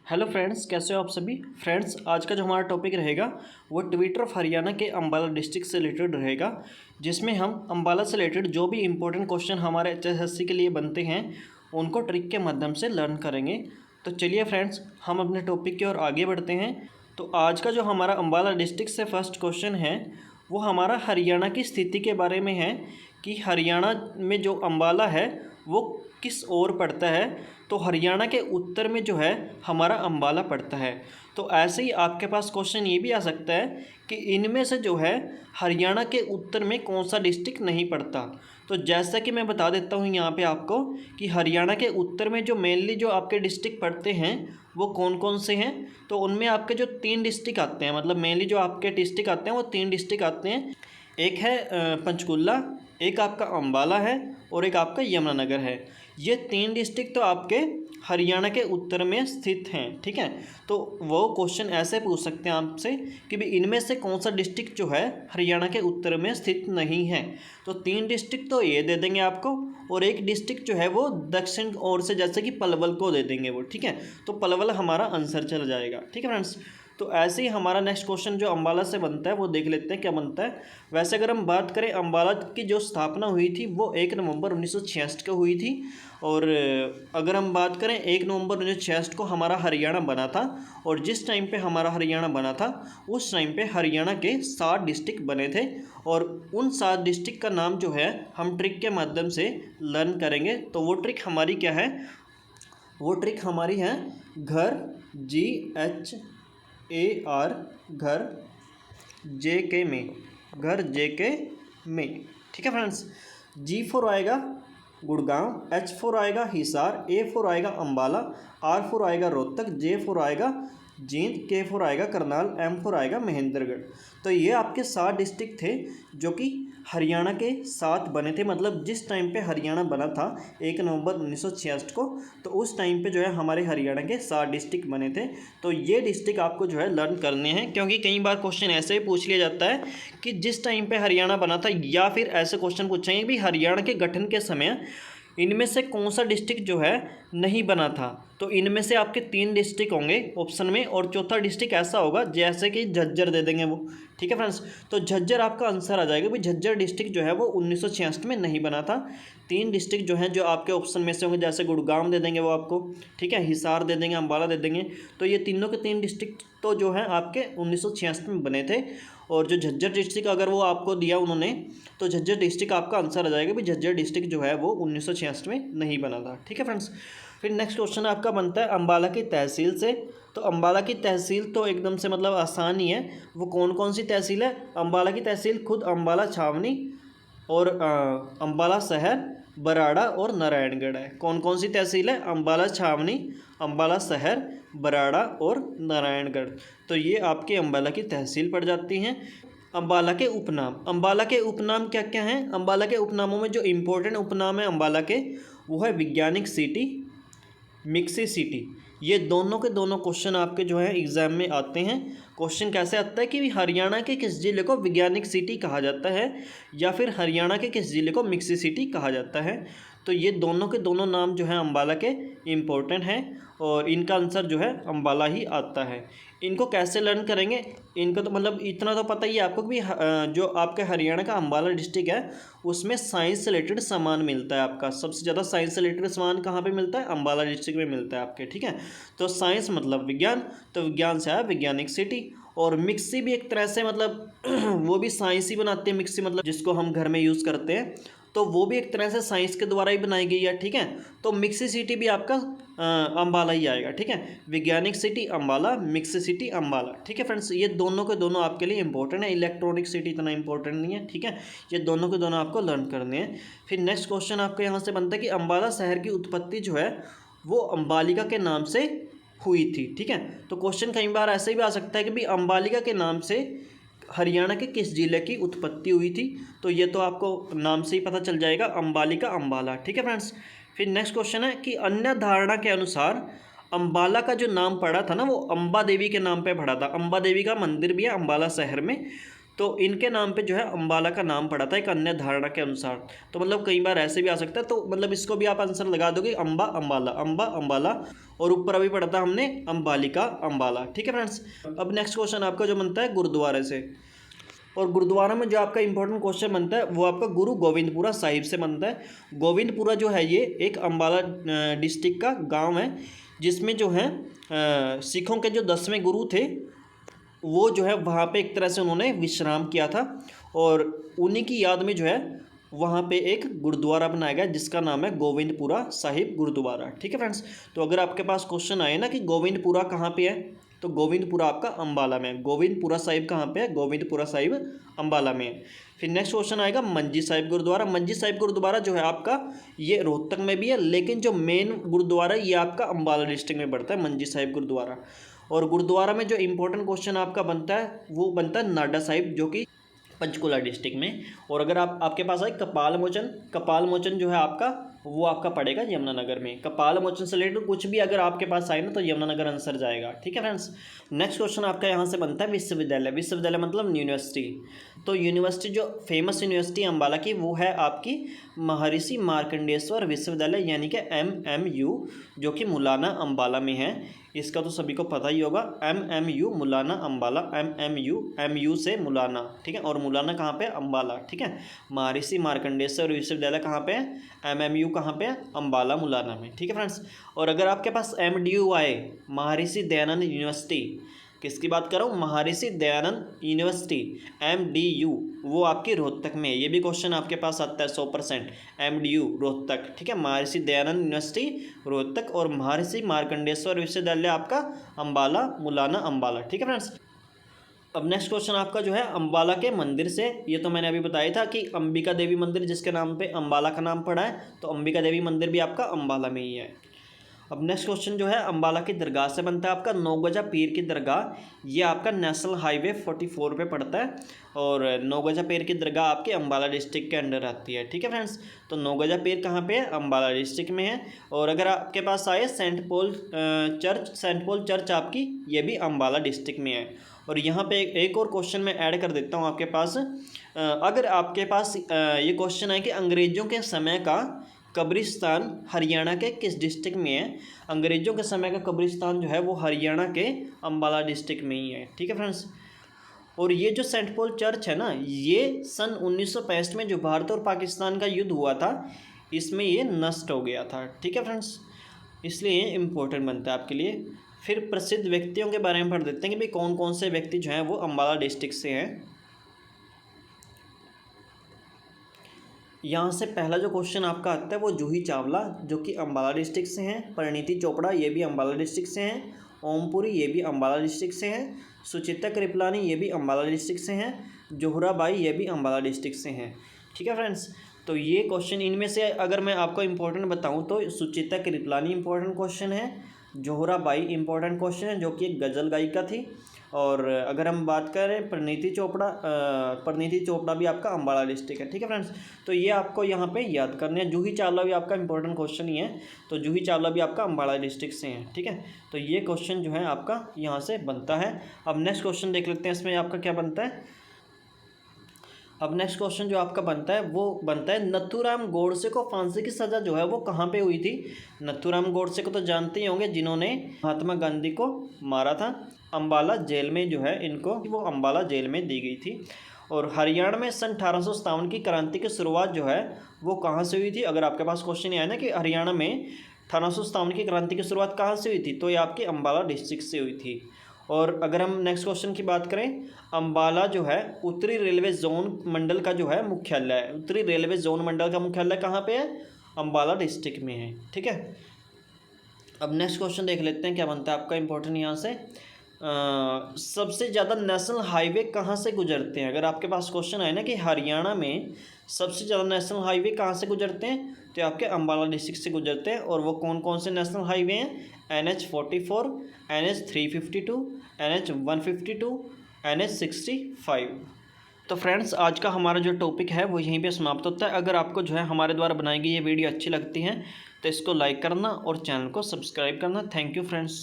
Hello friends, कैसे हो आप सभी फ्रेंड्स। आज का जो हमारा टॉपिक रहेगा वो ट्वीटर ऑफ हरियाणा के अम्बाला डिस्ट्रिक्ट से रिलेटेड रहेगा, जिसमें हम अम्बाला से रिलेटेड जो भी इंपॉर्टेंट क्वेश्चन हमारे एचएसएससी के लिए बनते हैं उनको ट्रिक के माध्यम से लर्न करेंगे। तो चलिए फ्रेंड्स, हम अपने टॉपिक की ओर आगे बढ़ते हैं। तो आज का जो हमारा अम्बाला डिस्ट्रिक्ट से फर्स्ट क्वेश्चन है वो हमारा हरियाणा की स्थिति के बारे में है कि हरियाणा में जो अम्बाला है वो किस ओर पड़ता है। तो हरियाणा के उत्तर में जो है हमारा अम्बाला पड़ता है। तो ऐसे ही आपके पास क्वेश्चन ये भी आ सकता है कि इनमें से जो है हरियाणा के उत्तर में कौन सा डिस्ट्रिक्ट नहीं पड़ता। तो जैसा कि मैं बता देता हूँ यहाँ पे आपको कि हरियाणा के उत्तर में जो मेनली जो आपके डिस्ट्रिक्ट पड़ते हैं वो कौन कौन से हैं। तो उनमें आपके जो 3 डिस्ट्रिक्ट आते हैं, मतलब मेनली जो आपके डिस्ट्रिक्ट आते हैं वो 3 डिस्ट्रिक्ट आते हैं। एक है पंचकुला, एक आपका अम्बाला है और एक आपका यमुनानगर है। ये 3 डिस्ट्रिक्ट तो आपके हरियाणा के उत्तर में स्थित हैं, ठीक है। तो वो क्वेश्चन ऐसे पूछ सकते हैं आपसे कि भाई इनमें से कौन सा डिस्ट्रिक्ट जो है हरियाणा के उत्तर में स्थित नहीं है। तो 3 डिस्ट्रिक्ट तो ये दे देंगे आपको और एक डिस्ट्रिक्ट जो है वो दक्षिण ओर से जैसे कि पलवल को दे देंगे वो, ठीक है। तो पलवल हमारा आंसर चला जाएगा, ठीक है फ्रेंड्स। तो ऐसे ही हमारा नेक्स्ट क्वेश्चन जो अम्बाला से बनता है वो देख लेते हैं क्या बनता है। वैसे अगर हम बात करें अम्बाला की जो स्थापना हुई थी वो 1 नवंबर 1966 को हुई थी। और अगर हम बात करें 1 नवंबर 1966 को हमारा हरियाणा बना था। और जिस टाइम पे हमारा हरियाणा बना था उस टाइम पे हरियाणा के 7 डिस्ट्रिक्ट बने थे। और उन 7 डिस्ट्रिक्ट का नाम जो है हम ट्रिक के माध्यम से लर्न करेंगे। तो वो ट्रिक हमारी क्या है, वो ट्रिक हमारी है घर, GHAR, घर, JK में, घर JK में, ठीक है फ्रेंड्स। G4 आएगा गुड़गांव, H4 आएगा हिसार, A4 आएगा अम्बाला, R4 आएगा रोहतक, J4 आएगा जींद, K4 आएगा करनाल, M4 आएगा महेंद्रगढ़। तो ये आपके 7 डिस्ट्रिक्ट थे जो कि हरियाणा के 7 बने थे। मतलब जिस टाइम पे हरियाणा बना था 1 नवंबर 1966 को, तो उस टाइम पे जो है हमारे हरियाणा के 7 डिस्ट्रिक्ट बने थे। तो ये डिस्ट्रिक्ट आपको जो है लर्न करने हैं, क्योंकि कई बार क्वेश्चन ऐसे भी पूछ लिया जाता है कि जिस टाइम पे हरियाणा बना था, या फिर ऐसे क्वेश्चन पूछेंगे कि हरियाणा के गठन के समय इनमें से कौन सा डिस्ट्रिक्ट जो है नहीं बना था। तो इनमें से आपके 3 डिस्ट्रिक्ट होंगे ऑप्शन में और चौथा डिस्ट्रिक्ट ऐसा होगा जैसे कि झज्जर दे देंगे वो, ठीक है फ्रेंड्स। तो झज्जर आपका आंसर आ जाएगा। भाई झज्जर डिस्ट्रिक्ट जो है वो 1966 में नहीं बना था। 3 डिस्ट्रिक्ट जो हैं जो आपके ऑप्शन में से होंगे, जैसे गुड़गांव दे देंगे वो आपको, ठीक है, हिसार दे देंगे, अम्बाला दे देंगे। तो ये तीनों के 3 डिस्ट्रिक्ट तो जो है आपके 1966 में बने थे। और जो झज्जर डिस्ट्रिक्ट अगर वो आपको दिया उन्होंने, तो झज्जर डिस्ट्रिक्ट आपका आंसर आ जाएगा। भाई झज्जर डिस्ट्रिक्ट जो है वो 1966 में नहीं बना था, ठीक है फ्रेंड्स। फिर नेक्स्ट क्वेश्चन आपका बनता है अम्बाला की तहसील से। तो अम्बाला की तहसील तो एकदम से मतलब आसान ही है। वो कौन कौन सी तहसील है? अम्बाला की तहसील खुद अम्बाला छावनी और अम्बाला शहर, बराड़ा और नारायणगढ़ है। कौन कौन सी तहसील है? अम्बाला छावनी, अम्बाला शहर, बराड़ा और नारायणगढ़। तो ये आपकी अम्बाला की तहसील पड़ जाती हैं। अम्बाला के उपनाम, अम्बाला के उपनाम क्या क्या हैं? अम्बाला के उपनामों में जो इम्पोर्टेंट उपनाम है अम्बाला के, वो है वैज्ञानिक सिटी, मिक्सी सिटी। ये दोनों के दोनों क्वेश्चन आपके जो है एग्जाम में आते हैं। क्वेश्चन कैसे आता है कि हरियाणा के किस जिले को वैज्ञानिक सिटी कहा जाता है, या फिर हरियाणा के किस जिले को मिक्सी सिटी कहा जाता है। तो ये दोनों के दोनों नाम जो है अम्बाला के इम्पोर्टेंट हैं और इनका आंसर जो है अम्बाला ही आता है। इनको कैसे लर्न करेंगे? इनको तो मतलब इतना तो पता ही है आपको कि जो आपके हरियाणा का अम्बाला डिस्ट्रिक्ट है उसमें साइंस से रिलेटेड सामान मिलता है। आपका सबसे ज़्यादा साइंस से रिलेटेड सामान कहाँ पे मिलता है? अम्बाला डिस्ट्रिक्ट में मिलता है आपके, ठीक है। तो साइंस मतलब विज्ञान, तो विज्ञान से आया वैज्ञानिक सिटी। और मिक्सी भी एक तरह से मतलब वो भी साइंस ही बनाते हैं। मिक्सी मतलब जिसको हम घर में यूज़ करते हैं, तो वो भी एक तरह से साइंस के द्वारा ही बनाई गई है, ठीक है। तो मिक्सी सिटी भी आपका अम्बाला ही आएगा, ठीक है। वैज्ञानिक city Ambala, mixie city Ambala, ठीक है फ्रेंड्स। ये दोनों के दोनों आपके लिए इंपॉर्टेंट है। इलेक्ट्रॉनिक सिटी इतना इंपॉर्टेंट नहीं है, ठीक है। ये दोनों के दोनों आपको लर्न करने हैं। फिर नेक्स्ट क्वेश्चन आपका यहाँ से बनता है कि अम्बाला शहर की उत्पत्ति जो है वो अम्बालिका के नाम से हुई थी, ठीक है। तो क्वेश्चन कई बार ऐसे भी आ सकता है कि भाई अम्बालिका के नाम से हरियाणा के किस जिले की उत्पत्ति हुई थी। तो ये तो आपको नाम से ही पता चल जाएगा, अम्बालिका अम्बाला, ठीक है फ्रेंड्स। फिर नेक्स्ट क्वेश्चन है कि अन्य धारणा के अनुसार अम्बाला का जो नाम पड़ा था ना वो अम्बा देवी के नाम पे पड़ा था। अम्बा देवी का मंदिर भी है अम्बाला शहर में। तो इनके नाम पे जो है अम्बाला का नाम पड़ा था एक अन्य धारणा के अनुसार। तो मतलब कई बार ऐसे भी आ सकता है, तो मतलब इसको भी आप आंसर लगा दोगे अम्बा अम्बाला, अम्बा अम्बाला, और ऊपर अभी पढ़ा था हमने अम्बालिका अम्बाला। ठीक है फ्रेंड्स। अब नेक्स्ट क्वेश्चन आपका जो बनता है गुरुद्वारे से, और गुरुद्वारा में जो आपका इंपॉर्टेंट क्वेश्चन बनता है वो आपका गुरु गोविंदपुरा साहिब से बनता है। गोविंदपुरा जो है ये एक अम्बाला डिस्ट्रिक्ट का गांव है, जिसमें जो है सिखों के जो 10वें गुरु थे वो जो है वहाँ पे एक तरह से उन्होंने विश्राम किया था, और उन्हीं की याद में जो है वहाँ पे एक गुरुद्वारा बनाया गया जिसका नाम है गोविंदपुरा साहिब गुरुद्वारा। ठीक है फ्रेंड्स। तो अगर आपके पास क्वेश्चन आए ना कि गोविंदपुरा कहाँ पे है, तो गोविंदपुरा आपका अम्बाला में है। गोविंदपुरा साहिब कहाँ पे है, गोविंदपुरा साहिब अम्बाला में है। फिर नेक्स्ट क्वेश्चन आएगा मंजी साहिब गुरुद्वारा। मंजी साहिब गुरुद्वारा जो है आपका ये रोहतक में भी है, लेकिन जो मेन गुरुद्वारा ये आपका अम्बाला डिस्ट्रिक्ट में पड़ता है, मंजी साहिब गुरुद्वारा। और गुरुद्वारा में जो इंपॉर्टेंट क्वेश्चन आपका बनता है वो बनता है नाडा साहिब, जो कि पंचकुला डिस्ट्रिक्ट में। और अगर आपके पास आए कपाल मोचन, कपाल मोचन जो है आपका वो आपका पड़ेगा यमुनानगर में। कपाल मोचन से रिलेटेड कुछ भी अगर आपके पास आए ना तो यमुनानगर आंसर जाएगा। ठीक है फ्रेंड्स। नेक्स्ट क्वेश्चन आपका यहाँ से बनता है विश्वविद्यालय। विश्वविद्यालय मतलब यूनिवर्सिटी। तो यूनिवर्सिटी जो फेमस यूनिवर्सिटी अम्बाला की वो है आपकी महर्षि मार्कंडेश्वर विश्वविद्यालय, यानी कि MMU, जो कि मुलाना अम्बाला में है। इसका तो सभी को पता ही होगा, MMU मुलाना अम्बाला, MU से मुलाना। ठीक है। और मुलाना कहाँ पे, अम्बाला। ठीक है। महर्षि मार्कंडेश्वर विश्वविद्यालय कहाँ पे है, MMU कहाँ पे है, अम्बाला मुलाना में। ठीक है फ्रेंड्स। और अगर आपके पास MDU आए, महर्षि दयानंद यूनिवर्सिटी, किसकी बात कर रहा हूँ, महर्षि दयानंद यूनिवर्सिटी MDU, वो आपकी रोहतक में है। ये भी क्वेश्चन आपके पास आता है 100%, MDU रोहतक। ठीक है। महर्षि दयानंद यूनिवर्सिटी रोहतक, और महर्षि मार्कंडेश्वर विश्वविद्यालय आपका अम्बाला मुलाना अम्बाला। ठीक है फ्रेंड्स। अब नेक्स्ट क्वेश्चन आपका जो है अम्बाला के मंदिर से। ये तो मैंने अभी बताया था कि अंबिका देवी मंदिर जिसके नाम पे अम्बाला का नाम पड़ा है, तो अंबिका देवी मंदिर भी आपका अम्बाला में ही है। अब नेक्स्ट क्वेश्चन जो है अम्बाला की दरगाह से बनता है आपका नौगजा पीर की दरगाह। ये आपका नेशनल हाईवे 44 पे पड़ता है, और नौगजा पीर की दरगाह आपके अम्बाला डिस्ट्रिक्ट के अंडर आती है। ठीक है फ्रेंड्स। तो नौगजा पीर कहाँ पे है, अम्बाला डिस्ट्रिक्ट में है। और अगर आपके पास आए सेंट पॉल चर्च आपकी, ये भी अम्बाला डिस्ट्रिक्ट में है। और यहाँ पे एक और क्वेश्चन मैं ऐड कर देता हूँ आपके पास। अगर आपके पास ये क्वेश्चन है कि अंग्रेज़ों के समय का कब्रिस्तान हरियाणा के किस डिस्ट्रिक्ट में है, अंग्रेज़ों के समय का कब्रिस्तान जो है वो हरियाणा के अम्बाला डिस्ट्रिक्ट में ही है। ठीक है फ्रेंड्स। और ये जो सेंट पॉल चर्च है ना, ये सन 1965 में जो भारत और पाकिस्तान का युद्ध हुआ था, इसमें ये नष्ट हो गया था। ठीक है फ्रेंड्स। इसलिए ये इम्पोर्टेंट बनता है आपके लिए। फिर प्रसिद्ध व्यक्तियों के बारे में पढ़ देते हैं कि भाई कौन कौन से व्यक्ति जो हैं वो अम्बाला डिस्ट्रिक्ट से हैं। यहाँ से पहला जो क्वेश्चन आपका आता है वो जूही चावला, जो कि अम्बाला डिस्ट्रिक्ट से हैं। परिणीति चोपड़ा, ये भी अम्बाला डिस्ट्रिक्ट से हैं। ओमपुरी, ये भी अम्बाला डिस्ट्रिक्ट से हैं। सुचिता कृपलानी, ये भी अम्बाला डिस्ट्रिक्ट से हैं। जोहरा बाई, ये भी अम्बाला डिस्ट्रिक्ट से हैं। ठीक है फ्रेंड्स। तो ये क्वेश्चन इनमें से अगर मैं आपको इंपॉर्टेंट बताऊँ तो सुचिता कृपलानी इंपॉर्टेंट क्वेश्चन है, जोहरा बाई इंपॉर्टेंट क्वेश्चन है जो कि एक गज़ल गायिका थी। और अगर हम बात करें परिणीति चोपड़ा भी आपका अम्बाला डिस्ट्रिक्ट है। ठीक है फ्रेंड्स। तो ये आपको यहाँ पे याद करने हैं। जूही चावला भी आपका इंपॉर्टेंट क्वेश्चन ही है, तो जूही चावला भी आपका अम्बाला डिस्ट्रिक्ट से हैं। ठीक है। तो ये क्वेश्चन जो है आपका यहाँ से बनता है। अब नेक्स्ट क्वेश्चन देख लेते हैं इसमें आपका क्या बनता है। अब नेक्स्ट क्वेश्चन जो आपका बनता है वो बनता है नथुराम गोडसे को फांसी की सज़ा जो है वो कहाँ पे हुई थी। नथुराम गोडसे को तो जानते ही होंगे, जिन्होंने महात्मा गांधी को मारा था। अम्बाला जेल में जो है इनको वो अम्बाला जेल में दी गई थी। और हरियाणा में सन 1857 की क्रांति की शुरुआत जो है वो कहाँ से हुई थी। अगर आपके पास क्वेश्चन ये आया ना कि हरियाणा में 1857 की क्रांति की शुरुआत कहाँ से हुई थी, तो ये आपकी अम्बाला डिस्ट्रिक्ट से हुई थी। और अगर हम नेक्स्ट क्वेश्चन की बात करें, अम्बाला जो है उत्तरी रेलवे जोन मंडल का जो है मुख्यालय है। उत्तरी रेलवे जोन मंडल का मुख्यालय कहाँ पे है, अम्बाला डिस्ट्रिक्ट में है। ठीक है। अब नेक्स्ट क्वेश्चन देख लेते हैं क्या बनता है आपका इंपॉर्टेंट यहाँ से। सबसे ज़्यादा नेशनल हाईवे कहाँ से गुजरते हैं। अगर आपके पास क्वेश्चन आए ना कि हरियाणा में सबसे ज़्यादा नेशनल हाईवे कहाँ से गुजरते हैं, तो आपके अम्बाला डिस्ट्रिक्ट से गुजरते हैं। और वो कौन कौन से नेशनल हाईवे हैं, NH44, NH352, NH152, NH65। तो फ्रेंड्स आज का हमारा जो टॉपिक है वो यहीं पे समाप्त होता है। अगर आपको जो है हमारे द्वारा बनाई गई ये वीडियो अच्छी लगती है तो इसको लाइक करना और चैनल को सब्सक्राइब करना। Thank you friends.